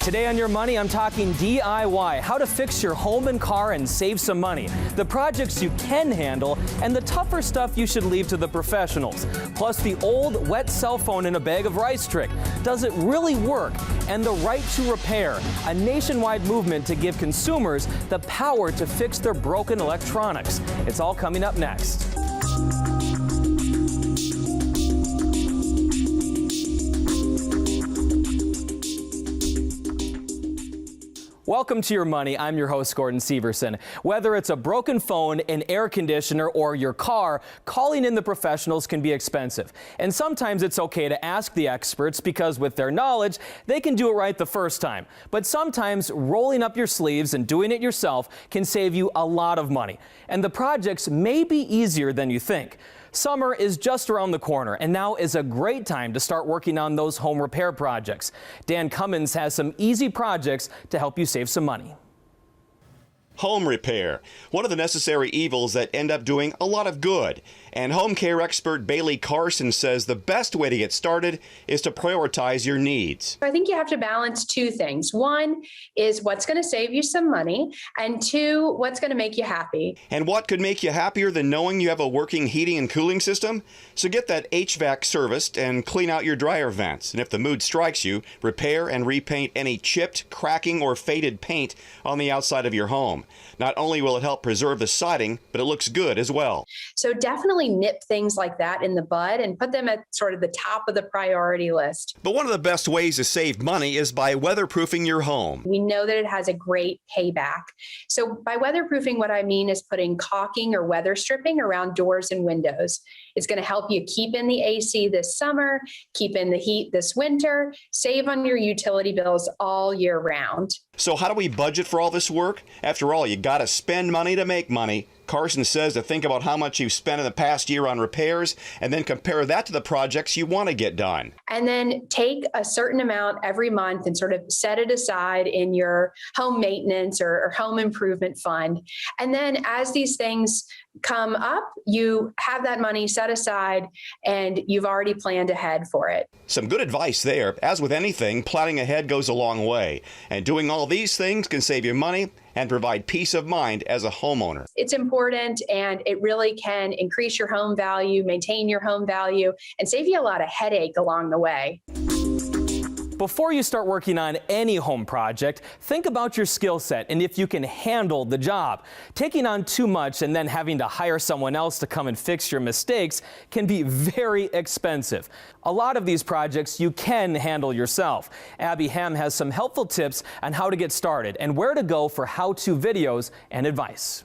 Today on Your Money, I'm talking DIY, how to fix your home and car and save some money, the projects you can handle, and the tougher stuff you should leave to the professionals. Plus, the old wet cell phone in a bag of rice trick. Does it really work? And the right to repair, a nationwide movement to give consumers the power to fix their broken electronics. It's all coming up next. Welcome to Your Money. I'm your host, Gordon Severson. Whether it's a broken phone, an air conditioner, or your car, calling in the professionals can be expensive. And sometimes it's okay to ask the experts because with their knowledge, they can do it right the first time. But sometimes rolling up your sleeves and doing it yourself can save you a lot of money. And the projects may be easier than you think. Summer is just around the corner, and now is a great time to start working on those home repair projects. Dan Cummins has some easy projects to help you save some money. Home repair, one of the necessary evils that end up doing a lot of good. And home care expert Bailey Carson says the best way to get started is to prioritize your needs. I think you have to balance two things. One is what's going to save you some money, and two, what's going to make you happy. And what could make you happier than knowing you have a working heating and cooling system? So get that HVAC serviced and clean out your dryer vents. And if the mood strikes you, repair and repaint any chipped, cracking, or faded paint on the outside of your home. Not only will it help preserve the siding, but it looks good as well. So definitely nip things like that in the bud and put them at sort of the top of the priority list. But one of the best ways to save money is by weatherproofing your home. We know that it has a great payback. So by weatherproofing, what I mean is putting caulking or weather stripping around doors and windows. It's going to help you keep in the AC this summer, keep in the heat this winter, save on your utility bills all year round. So how do we budget for all this work? After all, you got to spend money to make money. Carson says to think about how much you've spent in the past year on repairs and then compare that to the projects you want to get done. And then take a certain amount every month and sort of set it aside in your home maintenance or home improvement fund. And then as these things come up, you have that money set aside and you've already planned ahead for it. Some good advice there. As with anything, planning ahead goes a long way. And doing all these things can save you money and provide peace of mind as a homeowner. It's important, and it really can increase your home value, maintain your home value, and save you a lot of headache along the way. Before you start working on any home project, think about your skill set and if you can handle the job. Taking on too much and then having to hire someone else to come and fix your mistakes can be very expensive. A lot of these projects you can handle yourself. Abby Hem has some helpful tips on how to get started and where to go for how-to videos and advice.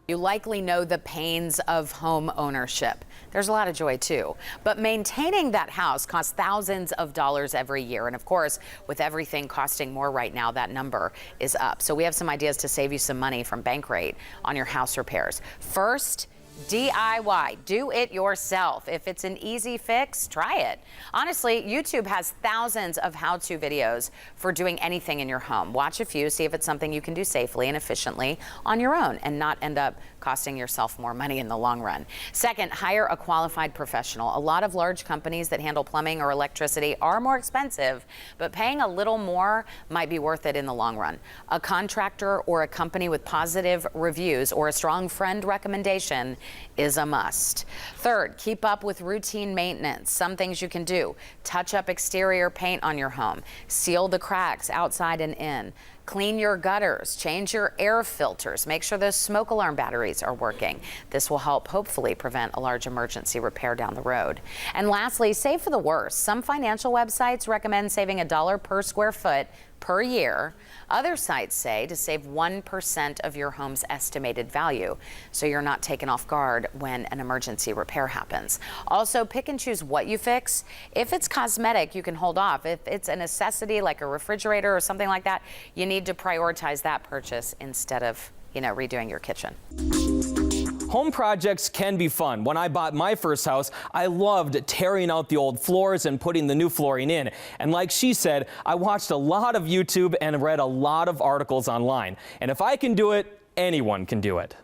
You likely know the pains of home ownership. There's a lot of joy too, but maintaining that house costs thousands of dollars every year. And of course, with everything costing more right now, that number is up. So we have some ideas to save you some money from Bankrate on your house repairs. First, DIY, do it yourself. If it's an easy fix, try it. Honestly, YouTube has thousands of how-to videos for doing anything in your home. Watch a few, see if it's something you can do safely and efficiently on your own and not end up costing yourself more money in the long run. Second, hire a qualified professional. A lot of large companies that handle plumbing or electricity are more expensive, but paying a little more might be worth it in the long run. A contractor or a company with positive reviews or a strong friend recommendation is a must. Third, keep up with routine maintenance. Some things you can do: touch up exterior paint on your home, seal the cracks outside and in, clean your gutters, change your air filters, make sure those smoke alarm batteries are working. This will help hopefully prevent a large emergency repair down the road. And lastly, save for the worst. Some financial websites recommend saving $1 per square foot per year. Other sites say to save 1% of your home's estimated value, so you're not taken off guard when an emergency repair happens. Also, pick and choose what you fix. If it's cosmetic, you can hold off. If it's a necessity like a refrigerator or something like that, you need to prioritize that purchase instead of, redoing your kitchen. Home projects can be fun. When I bought my first house, I loved tearing out the old floors and putting the new flooring in. And like she said, I watched a lot of YouTube and read a lot of articles online. And if I can do it, anyone can do it.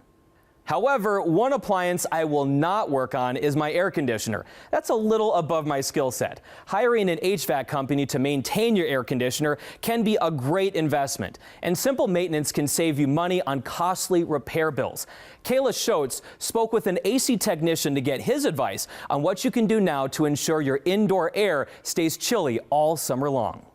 However, one appliance I will not work on is my air conditioner. That's a little above my skill set. Hiring an HVAC company to maintain your air conditioner can be a great investment, and simple maintenance can save you money on costly repair bills. Kayla Schotz spoke with an AC technician to get his advice on what you can do now to ensure your indoor air stays chilly all summer long.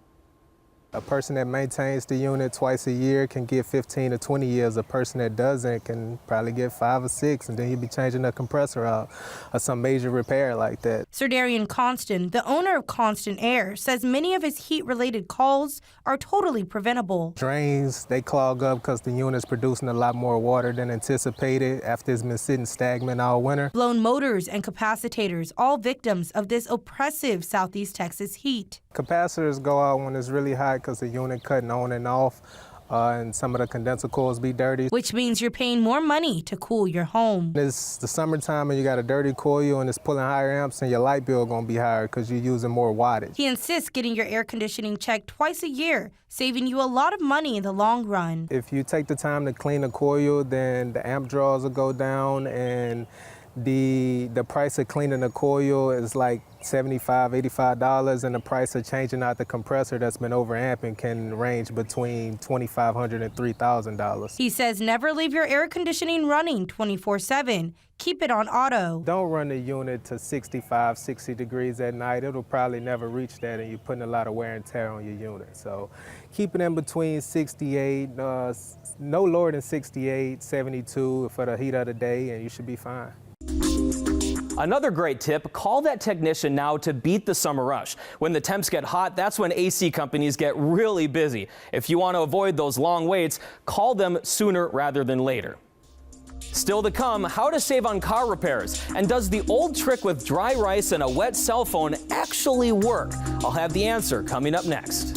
A person that maintains the unit twice a year can get 15 to 20 years. A person that doesn't can probably get 5 or 6, and then you'll be changing the compressor out or some major repair like that. Sir Darian Constant, the owner of Constant Air, says many of his heat-related calls are totally preventable. Drains, they clog up because the unit's producing a lot more water than anticipated after it's been sitting stagnant all winter. Blown motors and capacitors, all victims of this oppressive Southeast Texas heat. Capacitors go out when it's really hot because the unit cutting on and off, and some of the condenser coils be dirty. Which means you're paying more money to cool your home. It's the summertime and you got a dirty coil and it's pulling higher amps, and your light bill gonna be higher because you're using more wattage. He insists getting your air conditioning checked twice a year, saving you a lot of money in the long run. If you take the time to clean the coil, then the amp draws will go down, and the price of cleaning the coil is like $75, $85, and the price of changing out the compressor that's been overamping can range between $2,500 and $3,000. He says never leave your air conditioning running 24/7. Keep it on auto. Don't run the unit to 65, 60 degrees at night. It'll probably never reach that, and you're putting a lot of wear and tear on your unit. So keep it in between 68, no lower than 68, 72 for the heat of the day, and you should be fine. Another great tip, call that technician now to beat the summer rush. When the temps get hot, that's when AC companies get really busy. If you want to avoid those long waits, call them sooner rather than later. Still to come, how to save on car repairs. And does the old trick with dry rice and a wet cell phone actually work? I'll have the answer coming up next.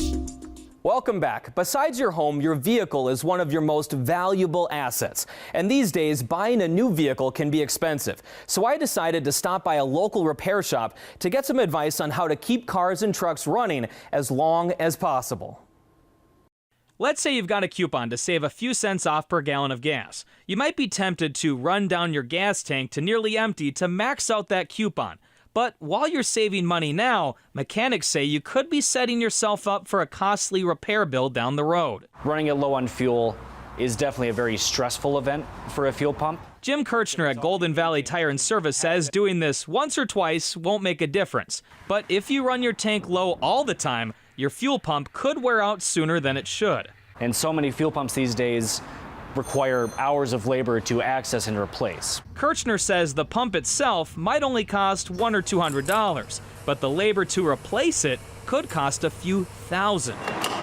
Welcome back. Besides your home, your vehicle is one of your most valuable assets. And these days, buying a new vehicle can be expensive. So I decided to stop by a local repair shop to get some advice on how to keep cars and trucks running as long as possible. Let's say you've got a coupon to save a few cents off per gallon of gas. You might be tempted to run down your gas tank to nearly empty to max out that coupon. But while you're saving money now, mechanics say you could be setting yourself up for a costly repair bill down the road. Running it low on fuel is definitely a very stressful event for a fuel pump. Jim Kirchner at Golden Valley Tire and Service says doing this once or twice won't make a difference. But if you run your tank low all the time, your fuel pump could wear out sooner than it should. And so many fuel pumps these days require hours of labor to access and replace. Kirchner says the pump itself might only cost $100 or $200, but the labor to replace it could cost a few thousand.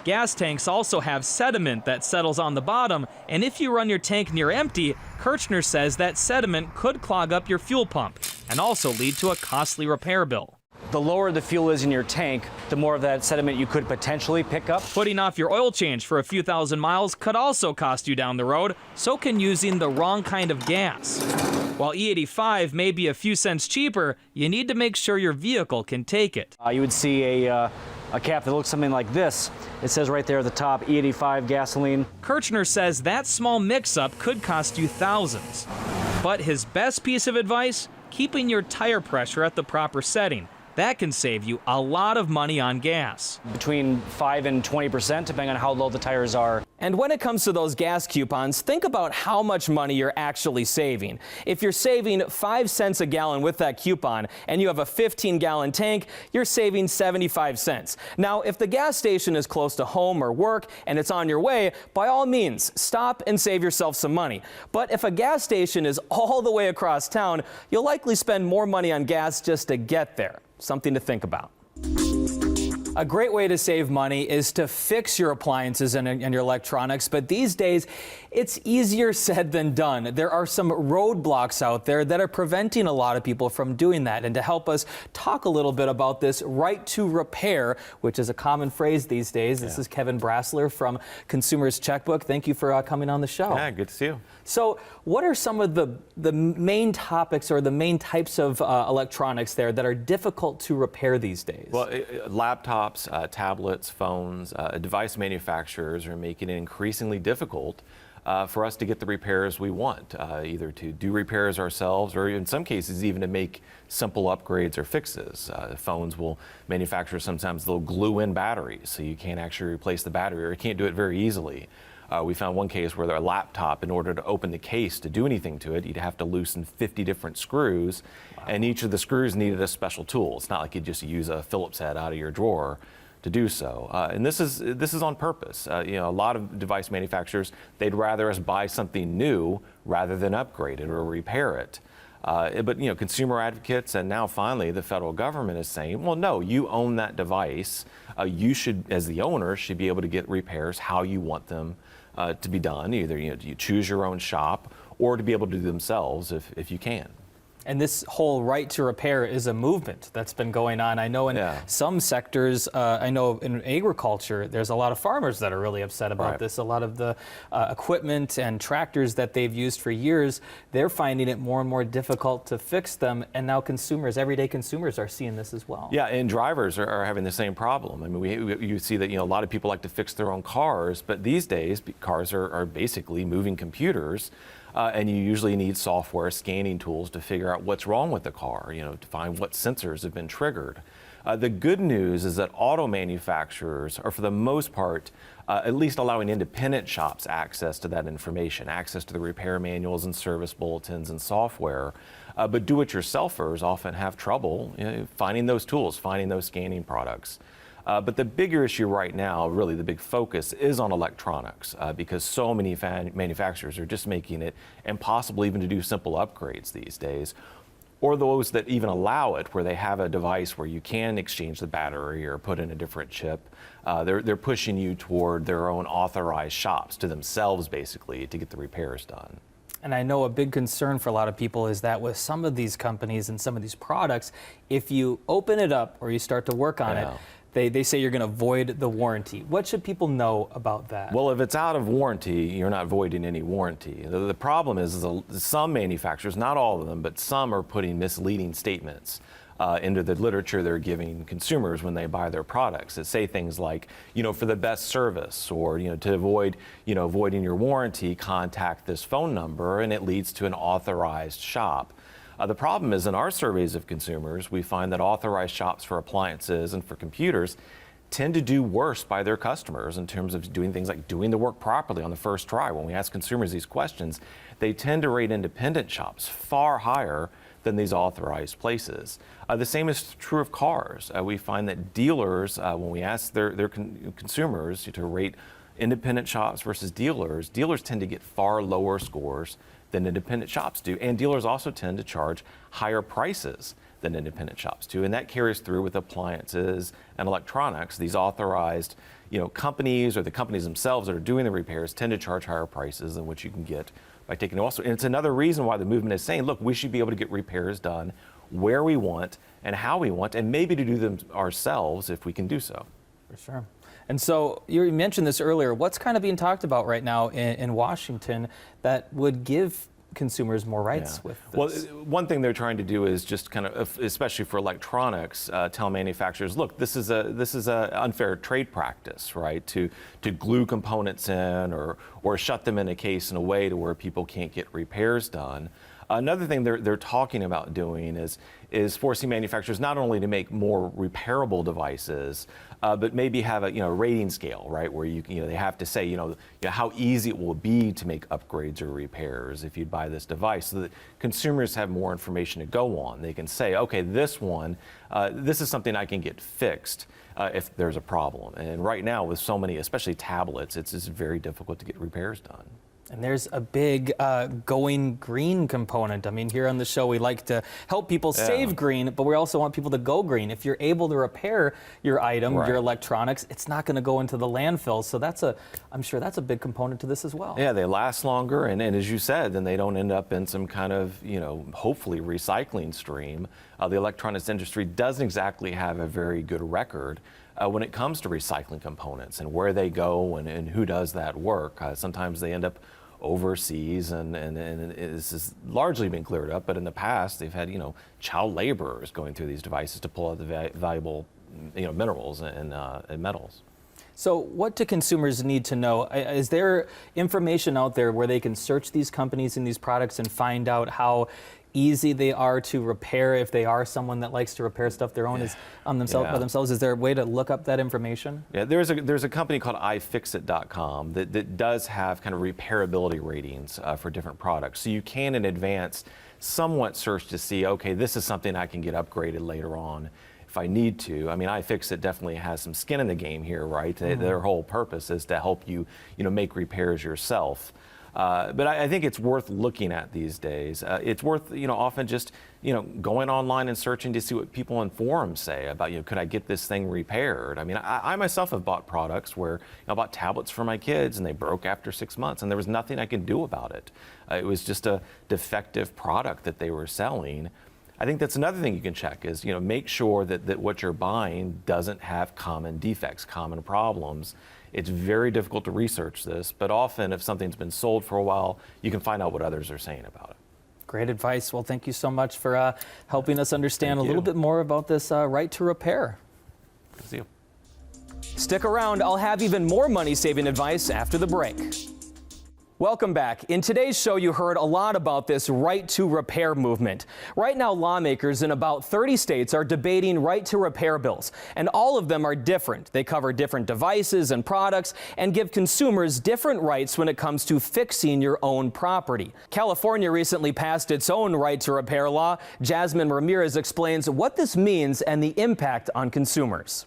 Gas tanks also have sediment that settles on the bottom, and if you run your tank near empty, Kirchner says that sediment could clog up your fuel pump and also lead to a costly repair bill. The lower the fuel is in your tank, the more of that sediment you could potentially pick up. Putting off your oil change for a few thousand miles could also cost you down the road, so can using the wrong kind of gas. While E85 may be a few cents cheaper, you need to make sure your vehicle can take it. You would see a cap that looks something like this. It says right there at the top, E85 gasoline. Kirchner says that small mix-up could cost you thousands. But his best piece of advice? Keeping your tire pressure at the proper setting. That can save you a lot of money on gas. Between 5 and 20%, depending on how low the tires are. And when it comes to those gas coupons, think about how much money you're actually saving. If you're saving 5 cents a gallon with that coupon and you have a 15-gallon tank, you're saving 75 cents. Now, if the gas station is close to home or work and it's on your way, by all means, stop and save yourself some money. But if a gas station is all the way across town, you'll likely spend more money on gas just to get there. Something to think about. A great way to save money is to fix your appliances and your electronics, but these days it's easier said than done. There are some roadblocks out there that are preventing a lot of people from doing that. And to help us talk a little bit about this right to repair, which is a common phrase these days, this is Kevin Brassler from Consumer's Checkbook. Thank you for coming on the show. Yeah, good to see you. So what are some of the main topics or the main types of electronics there that are difficult to repair these days? Well, laptops, tablets, phones, device manufacturers are making it increasingly difficult for us to get the repairs we want, either to do repairs ourselves or in some cases even to make simple upgrades or fixes. Phones will, manufacturers sometimes they'll glue in batteries so you can't actually replace the battery or you can't do it very easily. We found one case where their laptop, in order to open the case to do anything to it, you'd have to loosen 50 different screws, and each of the screws needed a special tool. It's not like you just use a Phillips head out of your drawer to do so. And this is on purpose. A lot of device manufacturers, they'd rather us buy something new rather than upgrade it or repair it. But consumer advocates and now finally the federal government is saying, well, no, you own that device. You should, as the owner, should be able to get repairs how you want them to be done. Either you choose your own shop or to be able to do themselves if you can. And this whole right to repair is a movement that's been going on. I know in some sectors, I know in agriculture, there's a lot of farmers that are really upset about this. A lot of the equipment and tractors that they've used for years, they're finding it more and more difficult to fix them. And now consumers, everyday consumers, are seeing this as well. Yeah, and drivers are having the same problem. I mean, you see that a lot of people like to fix their own cars, but these days cars are basically moving computers. And you usually need software scanning tools to figure out what's wrong with the car, to find what sensors have been triggered. The good news is that auto manufacturers are, for the most part, at least allowing independent shops access to that information, access to the repair manuals and service bulletins and software. But do-it-yourselfers often have trouble finding those tools, finding those scanning products. But the bigger issue right now, really the big focus, is on electronics because so many manufacturers are just making it impossible even to do simple upgrades these days. Or those that even allow it, where they have a device where you can exchange the battery or put in a different chip. They're pushing you toward their own authorized shops to themselves, basically, to get the repairs done. And I know a big concern for a lot of people is that with some of these companies and some of these products, if you open it up or you start to work on it, they say you're going to void the warranty. What should people know about that? Well, if it's out of warranty, you're not voiding any warranty. The problem is some manufacturers, not all of them, but some are putting misleading statements into the literature they're giving consumers when they buy their products that say things like, for the best service, or, to avoid, voiding your warranty, contact this phone number, and it leads to an authorized shop. The problem is in our surveys of consumers, we find that authorized shops for appliances and for computers tend to do worse by their customers in terms of doing things like doing the work properly on the first try. When we ask consumers these questions, they tend to rate independent shops far higher than these authorized places. The same is true of cars. We find that dealers, when we ask their consumers to rate independent shops versus dealers tend to get far lower scores than independent shops do. And dealers also tend to charge higher prices than independent shops do. And that carries through with appliances and electronics. These authorized companies or the companies themselves that are doing the repairs tend to charge higher prices than what you can get by taking it also. And it's another reason why the movement is saying, look, we should be able to get repairs done where we want and how we want, and maybe to do them ourselves if we can do so. For sure. And so you mentioned this earlier. What's kind of being talked about right now in Washington that would give consumers more rights with this? Well, one thing they're trying to do is just kind of, especially for electronics, tell manufacturers, look, this is a unfair trade practice, right? To glue components in or shut them in a case in a way to where people can't get repairs done. Another thing they're talking about doing is forcing manufacturers not only to make more repairable devices, but maybe have a rating scale, right, where they have to say how easy it will be to make upgrades or repairs if you buy this device, so that consumers have more information to go on. They can say, okay, this is something I can get fixed if there's a problem. And right now, with so many, especially tablets, it's very difficult to get repairs done. And there's a big going green component. I mean, here on the show, we like to help people save green, but we also want people to go green. If you're able to repair your item, your electronics, it's not going to go into the landfill. So I'm sure that's a big component to this as well. Yeah, they last longer, and as you said, then they don't end up in some kind of, hopefully recycling stream. The electronics industry doesn't exactly have a very good record when it comes to recycling components and where they go and who does that work. Sometimes they end up overseas, and this has largely been cleared up, but in the past they've had child laborers going through these devices to pull out the valuable minerals and metals. So what do consumers need to know? Is there information out there where they can search these companies and these products and find out how easy they are to repair if they are someone that likes to repair stuff their own by themselves? Is there a way to look up that information? Yeah, there's a company called ifixit.com that does have kind of repairability ratings for different products. So you can in advance somewhat search to see, okay, this is something I can get upgraded later on if I need to. I mean, iFixit definitely has some skin in the game here, right? Their whole purpose is to help you, make repairs yourself. But I think it's worth looking at these days. It's worth, often just, going online and searching to see what people in forums say about, could I get this thing repaired? I mean, I myself have bought products where I bought tablets for my kids and they broke after 6 months and there was nothing I could do about it. It was just a defective product that they were selling. I think that's another thing you can check is, make sure that what you're buying doesn't have common defects, common problems. It's very difficult to research this, but often if something's been sold for a while, you can find out what others are saying about it. Great advice. Well, thank you so much for helping us understand a little bit more about this right to repair. Good to see you. Stick around. I'll have even more money-saving advice after the break. Welcome back. In today's show, you heard a lot about this right to repair movement. Right now, lawmakers in about 30 states are debating right to repair bills, and all of them are different. They cover different devices and products and give consumers different rights when it comes to fixing your own property. California recently passed its own right to repair law. Jasmine Ramirez explains what this means and the impact on consumers.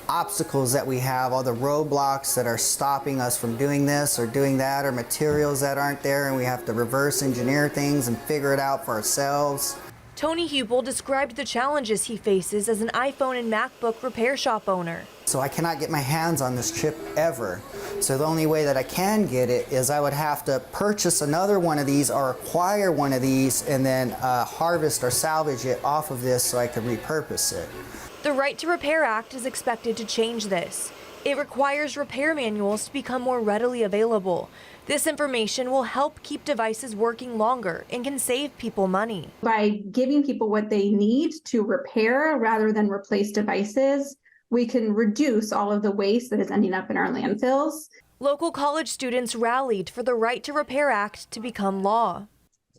Obstacles that we have, all the roadblocks that are stopping us from doing this or doing that, or materials that aren't there, and we have to reverse engineer things and figure it out for ourselves. Tony Hubel described the challenges he faces as an iPhone and MacBook repair shop owner. So I cannot get my hands on this chip ever. So the only way that I can get it is I would have to purchase another one of these or acquire one of these and then harvest or salvage it off of this so I could repurpose it. The Right to Repair Act is expected to change this. It requires repair manuals to become more readily available. This information will help keep devices working longer and can save people money. By giving people what they need to repair rather than replace devices, we can reduce all of the waste that is ending up in our landfills. Local college students rallied for the Right to Repair Act to become law.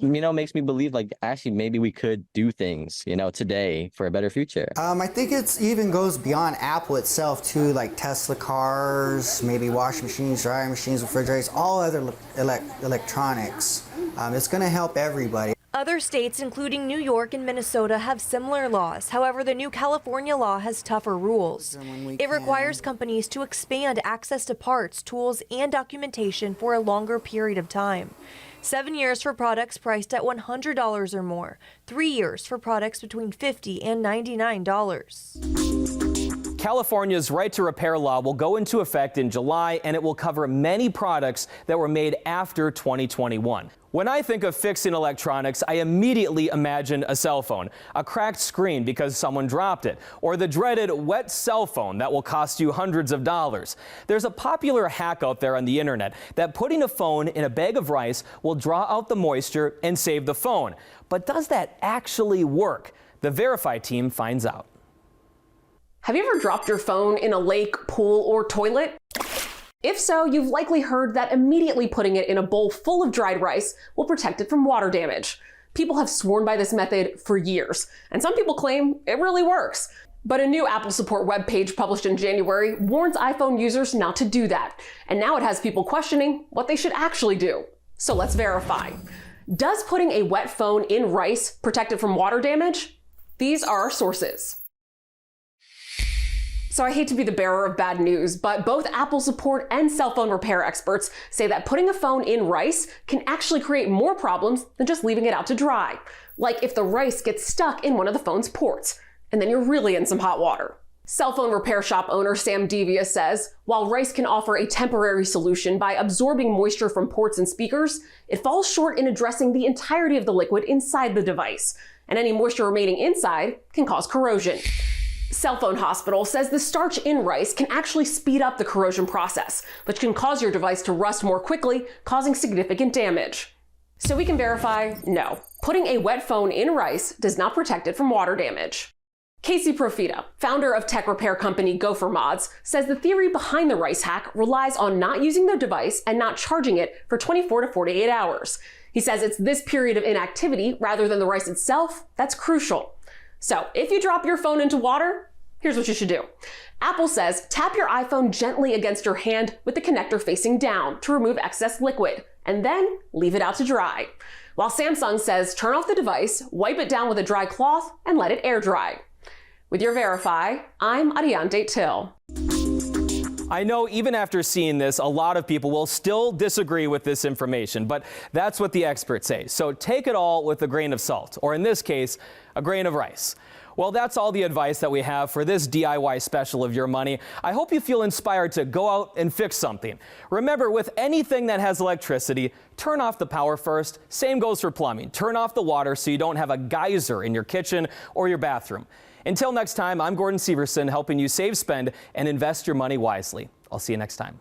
It makes me believe actually maybe we could do things, today for a better future. I think it even goes beyond Apple itself too, like Tesla cars, maybe washing machines, drying machines, refrigerators, all other electronics. It's going to help everybody. Other states, including New York and Minnesota, have similar laws. However, the new California law has tougher rules. It requires companies to expand access to parts, tools, and documentation for a longer period of time. 7 years for products priced at $100 or more. 3 years for products between $50 and $99. California's right to repair law will go into effect in July, and it will cover many products that were made after 2021. When I think of fixing electronics, I immediately imagine a cell phone, a cracked screen because someone dropped it, or the dreaded wet cell phone that will cost you hundreds of dollars. There's a popular hack out there on the internet that putting a phone in a bag of rice will draw out the moisture and save the phone. But does that actually work? The Verify team finds out. Have you ever dropped your phone in a lake, pool, or toilet? If so, you've likely heard that immediately putting it in a bowl full of dried rice will protect it from water damage. People have sworn by this method for years, and some people claim it really works. But a new Apple support webpage published in January warns iPhone users not to do that, and now it has people questioning what they should actually do. So let's verify. Does putting a wet phone in rice protect it from water damage? These are our sources. So I hate to be the bearer of bad news, but both Apple support and cell phone repair experts say that putting a phone in rice can actually create more problems than just leaving it out to dry. Like if the rice gets stuck in one of the phone's ports, and then you're really in some hot water. Cell phone repair shop owner Sam Devia says, while rice can offer a temporary solution by absorbing moisture from ports and speakers, it falls short in addressing the entirety of the liquid inside the device, and any moisture remaining inside can cause corrosion. Cell Phone Hospital says the starch in rice can actually speed up the corrosion process, which can cause your device to rust more quickly, causing significant damage. So we can verify, no, putting a wet phone in rice does not protect it from water damage. Casey Profita, founder of tech repair company Gopher Mods, says the theory behind the rice hack relies on not using the device and not charging it for 24 to 48 hours. He says it's this period of inactivity rather than the rice itself that's crucial. So if you drop your phone into water, here's what you should do. Apple says tap your iPhone gently against your hand with the connector facing down to remove excess liquid, and then leave it out to dry. While Samsung says turn off the device, wipe it down with a dry cloth, and let it air dry. With your Verify, I'm Ariante Till. I know even after seeing this, a lot of people will still disagree with this information, but that's what the experts say. So take it all with a grain of salt, or in this case, a grain of rice. Well, that's all the advice that we have for this DIY special of Your Money. I hope you feel inspired to go out and fix something. Remember, with anything that has electricity, turn off the power first. Same goes for plumbing. Turn off the water so you don't have a geyser in your kitchen or your bathroom. Until next time, I'm Gordon Severson, helping you save, spend, and invest your money wisely. I'll see you next time.